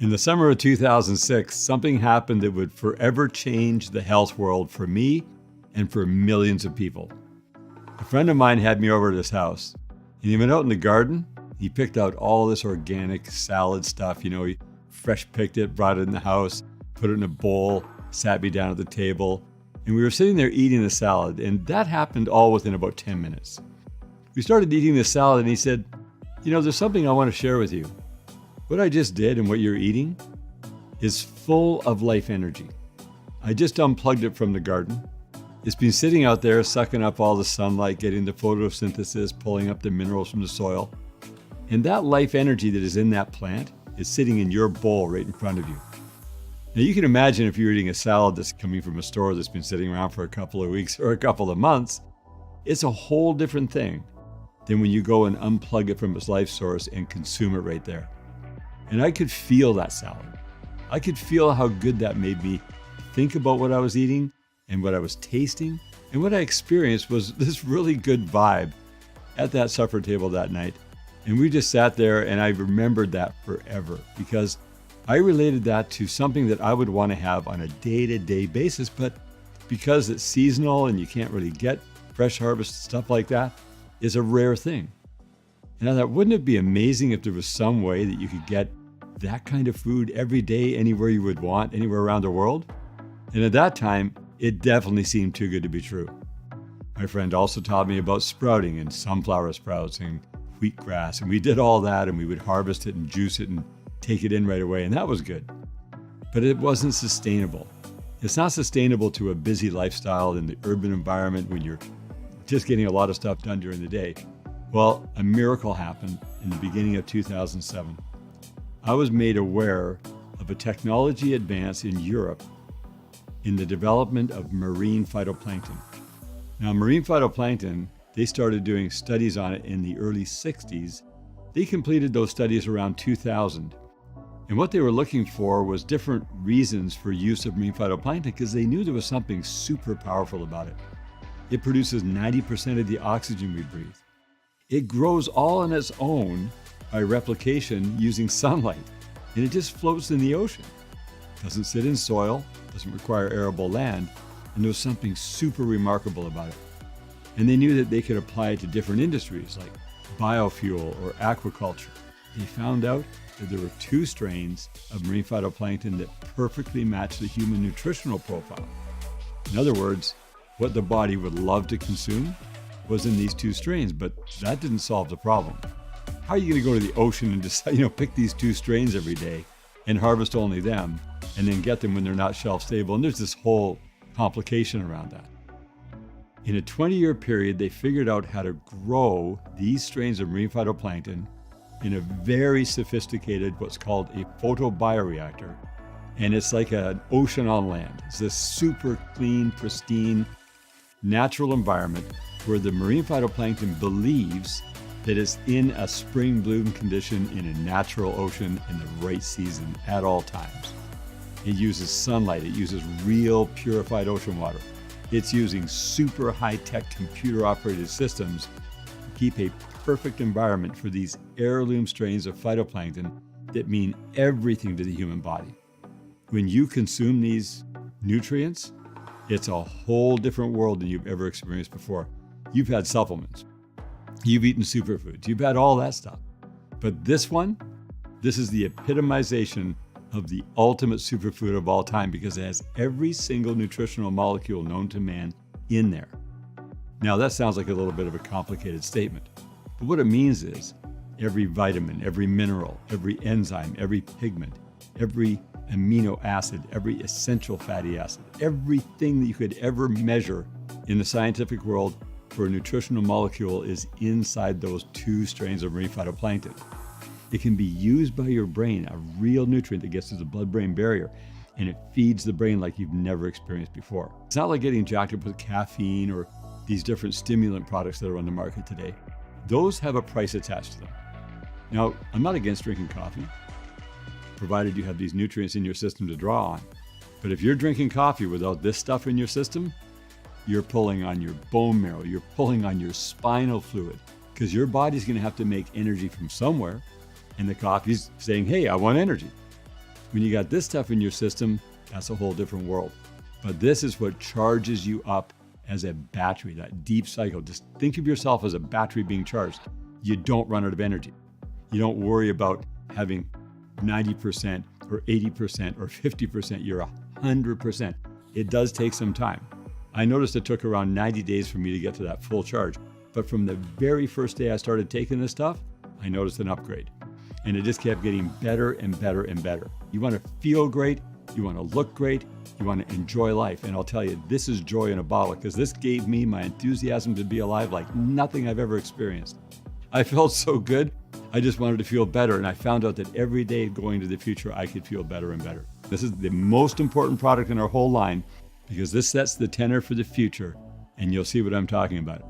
In the summer of 2006, something happened that would forever change the health world for me and for millions of people. A friend of mine had me over at his house, and he went out in the garden. He picked out all this organic salad stuff. He fresh picked it, brought it in the house, put it in a bowl, sat me down at the table, and we were sitting there eating the salad, and that happened all within about 10 minutes. We started eating the salad, and he said, there's something I want to share with you. What I just did and what you're eating is full of life energy. I just unplugged it from the garden. It's been sitting out there sucking up all the sunlight, getting the photosynthesis, pulling up the minerals from the soil. And that life energy that is in that plant is sitting in your bowl right in front of you. Now you can imagine if you're eating a salad that's coming from a store that's been sitting around for a couple of weeks or a couple of months, it's a whole different thing than when you go and unplug it from its life source and consume it right there. And I could feel that salad. I could feel how good that made me think about what I was eating and what I was tasting. And what I experienced was this really good vibe at that supper table that night. And we just sat there, and I remembered that forever because I related that to something that I would want to have on a day-to-day basis. But because it's seasonal and you can't really get fresh harvest stuff like that, it's a rare thing. And I thought, wouldn't it be amazing if there was some way that you could get that kind of food every day, anywhere you would want, anywhere around the world? And at that time, it definitely seemed too good to be true. My friend also taught me about sprouting and sunflower sprouts and wheatgrass. And we did all that, and we would harvest it and juice it and take it in right away. And that was good. But it wasn't sustainable. It's not sustainable to a busy lifestyle in the urban environment when you're just getting a lot of stuff done during the day. Well, a miracle happened in the beginning of 2007. I was made aware of a technology advance in Europe in the development of marine phytoplankton. Now, marine phytoplankton, they started doing studies on it in the early 60s. They completed those studies around 2000. And what they were looking for was different reasons for use of marine phytoplankton because they knew there was something super powerful about it. It produces 90% of the oxygen we breathe. It grows all on its own by replication using sunlight, and it just floats in the ocean. Doesn't sit in soil, doesn't require arable land, and there was something super remarkable about it. And they knew that they could apply it to different industries like biofuel or aquaculture. They found out that there were 2 strains of marine phytoplankton that perfectly matched the human nutritional profile. In other words, what the body would love to consume was in these 2 strains, but that didn't solve the problem. How are you going to go to the ocean and decide, pick these 2 strains every day and harvest only them and then get them when they're not shelf stable? And there's this whole complication around that. In a 20-year period, they figured out how to grow these strains of marine phytoplankton in a very sophisticated, what's called a photobioreactor. And it's like an ocean on land. It's this super clean, pristine, natural environment where the marine phytoplankton believes that it's in a spring bloom condition in a natural ocean in the right season at all times. It uses sunlight. It uses real purified ocean water. It's using super high-tech computer-operated systems to keep a perfect environment for these heirloom strains of phytoplankton that mean everything to the human body. When you consume these nutrients, it's a whole different world than you've ever experienced before. You've had supplements. You've eaten superfoods. You've had all that stuff. But this is the epitomization of the ultimate superfood of all time because it has every single nutritional molecule known to man in there. Now, that sounds like a little bit of a complicated statement, but what it means is every vitamin, every mineral, every enzyme, every pigment, every amino acid, every essential fatty acid, everything that you could ever measure in the scientific world for a nutritional molecule is inside those 2 strains of marine phytoplankton. It can be used by your brain, a real nutrient that gets through the blood-brain barrier, and it feeds the brain like you've never experienced before. It's not like getting jacked up with caffeine or these different stimulant products that are on the market today. Those have a price attached to them. Now, I'm not against drinking coffee, provided you have these nutrients in your system to draw on. But if you're drinking coffee without this stuff in your system, you're pulling on your bone marrow, you're pulling on your spinal fluid, because your body's going to have to make energy from somewhere, and the coffee's saying, hey, I want energy. When you got this stuff in your system, that's a whole different world. But this is what charges you up as a battery, that deep cycle. Just think of yourself as a battery being charged. You don't run out of energy. You don't worry about having 90% or 80% or 50%. You're 100%. It does take some time. I noticed it took around 90 days for me to get to that full charge. But from the very first day I started taking this stuff, I noticed an upgrade. And it just kept getting better and better and better. You want to feel great. You want to look great. You want to enjoy life. And I'll tell you, this is joy in a bottle, because this gave me my enthusiasm to be alive like nothing I've ever experienced. I felt so good. I just wanted to feel better. And I found out that every day going to the future, I could feel better and better. This is the most important product in our whole line, because this sets the tenor for the future. And you'll see what I'm talking about.